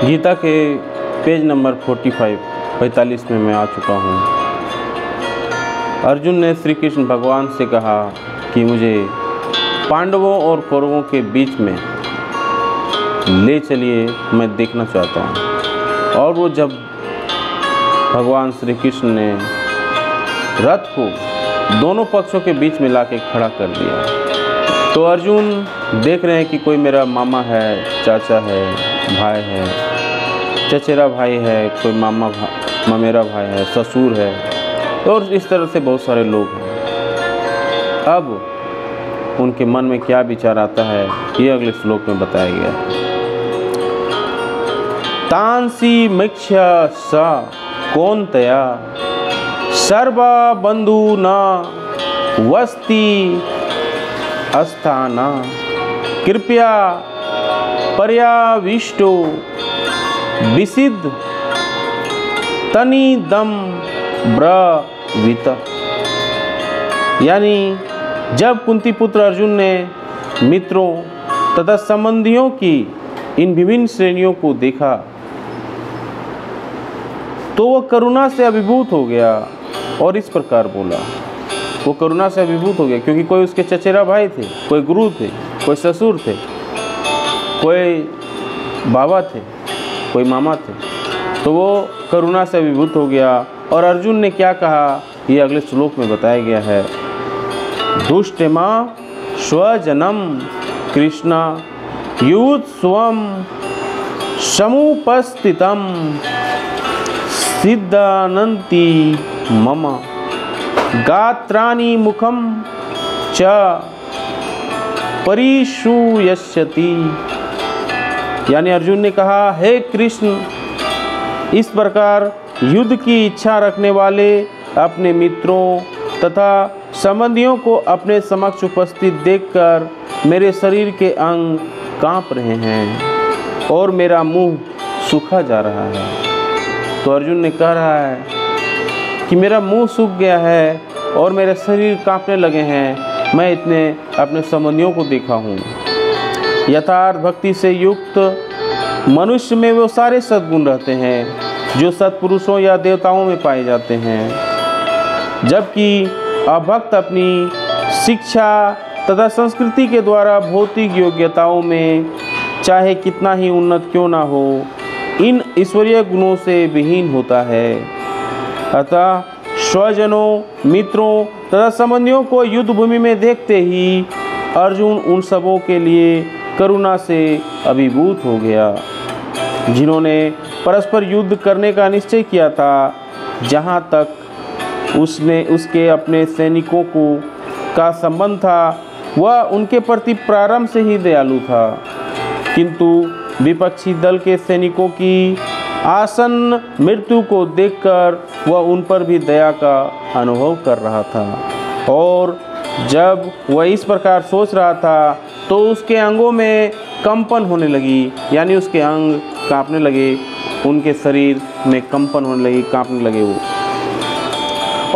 गीता के page number 45 में मैं आ चुका हूँ। अर्जुन ने श्री कृष्ण भगवान से कहा कि मुझे पांडवों और कौरवों के बीच में ले चलिए, मैं देखना चाहता हूँ। और वो जब भगवान श्री कृष्ण ने रथ को दोनों पक्षों के बीच में लाके खड़ा कर दिया, तो अर्जुन देख रहे हैं कि कोई मेरा मामा है, चाचा है, भाई है, चचेरा भाई है, कोई ममेरा भाई है, ससुर है, और इस तरह से बहुत सारे लोग हैं। अब उनके मन में क्या विचार आता है, ये अगले श्लोक में बताया गया है। तांसी मिक्ष्य स कौन्तेय सर्वा बंधु न वस्ति अस्थान कृपया पर्याविष्टो विसिद्ध तनिदम ब्रवीत। यानी जब कुंती पुत्र अर्जुन ने मित्रों तथा संबंधियों की इन विभिन्न श्रेणियों को देखा तो वह करुणा से अभिभूत हो गया और इस प्रकार बोला। वो करुणा से अभिभूत हो गया क्योंकि कोई उसके चचेरा भाई थे, कोई गुरु थे, कोई ससुर थे, कोई बाबा थे, कोई मामा थे, तो वो करुणा से अभिभूत हो गया। और अर्जुन ने क्या कहा, ये अगले श्लोक में बताया गया है। दुष्टमा स्वजनम कृष्ण युत्स्वम समुपस्थितम सिद्धानन्ति मम गात्राणि मुखम च परिशूयस्यति। यानी अर्जुन ने कहा, हे कृष्ण, इस प्रकार युद्ध की इच्छा रखने वाले अपने मित्रों तथा संबंधियों को अपने समक्ष उपस्थित देखकर मेरे शरीर के अंग कांप रहे हैं और मेरा मुंह सूखा जा रहा है। तो अर्जुन ने कह रहा है कि मेरा मुंह सूख गया है और मेरे शरीर कांपने लगे हैं, मैं इतने अपने संबंधियों को देखा हूँ। यथार्थ भक्ति से युक्त मनुष्य में वो सारे सद्गुण रहते हैं जो सत्पुरुषों या देवताओं में पाए जाते हैं, जबकि अभक्त अपनी शिक्षा तथा संस्कृति के द्वारा भौतिक योग्यताओं में चाहे कितना ही उन्नत क्यों ना हो, इन ईश्वरीय गुणों से विहीन होता है। अतः स्वजनों, मित्रों तथा संबंधियों को युद्ध भूमि में देखते ही अर्जुन उन सबों के लिए करुणा से अभिभूत हो गया जिन्होंने परस्पर युद्ध करने का निश्चय किया था। जहाँ तक उसके अपने सैनिकों का संबंध था, वह उनके प्रति प्रारंभ से ही दयालु था, किंतु विपक्षी दल के सैनिकों की आसन्न मृत्यु को देखकर वह उन पर भी दया का अनुभव कर रहा था। और जब वह इस प्रकार सोच रहा था तो उसके अंगों में कंपन होने लगी, यानी उसके अंग कांपने लगे, उनके शरीर में कंपन होने लगी, कांपने लगे वो,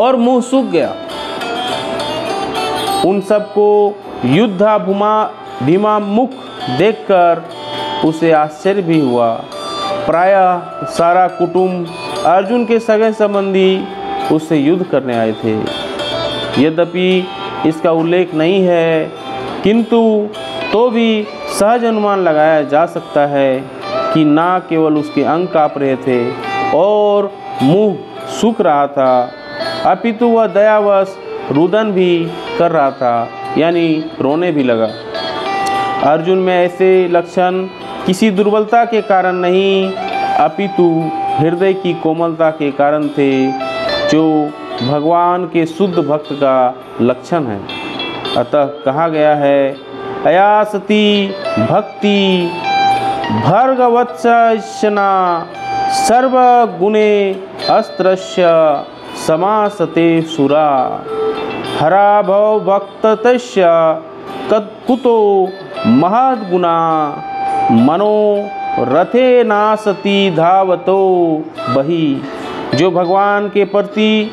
और मुंह सूख गया। उन सबको युद्धा भीमा मुख देखकर उसे आश्चर्य भी हुआ। प्रायः सारा कुटुंब, अर्जुन के सगे संबंधी उससे युद्ध करने आए थे। यद्यपि इसका उल्लेख नहीं है, किंतु तो भी सहज अनुमान लगाया जा सकता है कि ना केवल उसके अंग काँप रहे थे और मुंह सूख रहा था, अपितु वह दयावश रुदन भी कर रहा था, यानी रोने भी लगा। अर्जुन में ऐसे लक्षण किसी दुर्बलता के कारण नहीं, अपितु हृदय की कोमलता के कारण थे, जो भगवान के शुद्ध भक्त का लक्षण है। अतः कहा गया है, अयासति भक्ति भर्गवत्सना सर्वगुणे अस्त्रस्य समासते सुरा हरा भव भक्तस्य कुतो महद्गुणा मनो रथे नासति धावतो बही। जो भगवान के प्रति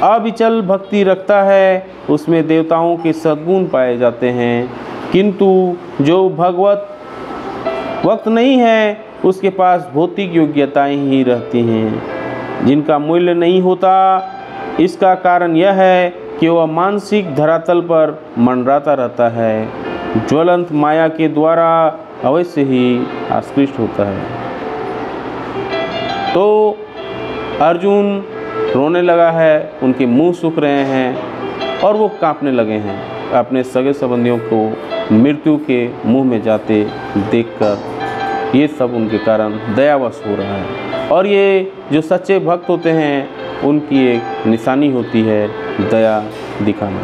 अविचल भक्ति रखता है उसमें देवताओं के सद्गुण पाए जाते हैं, किंतु जो भगवत वक्त नहीं है उसके पास भौतिक योग्यताएं ही रहती हैं जिनका मूल्य नहीं होता। इसका कारण यह है कि वह मानसिक धरातल पर मंडराता रहता है, ज्वलंत माया के द्वारा अवश्य ही आकृष्ट होता है। तो अर्जुन रोने लगा है, उनके मुंह सूख रहे हैं और वो कांपने लगे हैं अपने सगे संबंधियों को मृत्यु के मुंह में जाते देखकर। ये सब उनके कारण दयावश हो रहा है, और ये जो सच्चे भक्त होते हैं उनकी एक निशानी होती है दया दिखाना।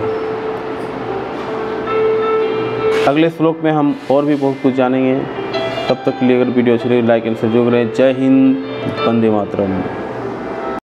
अगले श्लोक में हम और भी बहुत कुछ जानेंगे। तब तक के लिए अगर वीडियो अच्छी लगे लाइक एंड शेयर जरूर करें। जय हिंद, वंदे मातरम।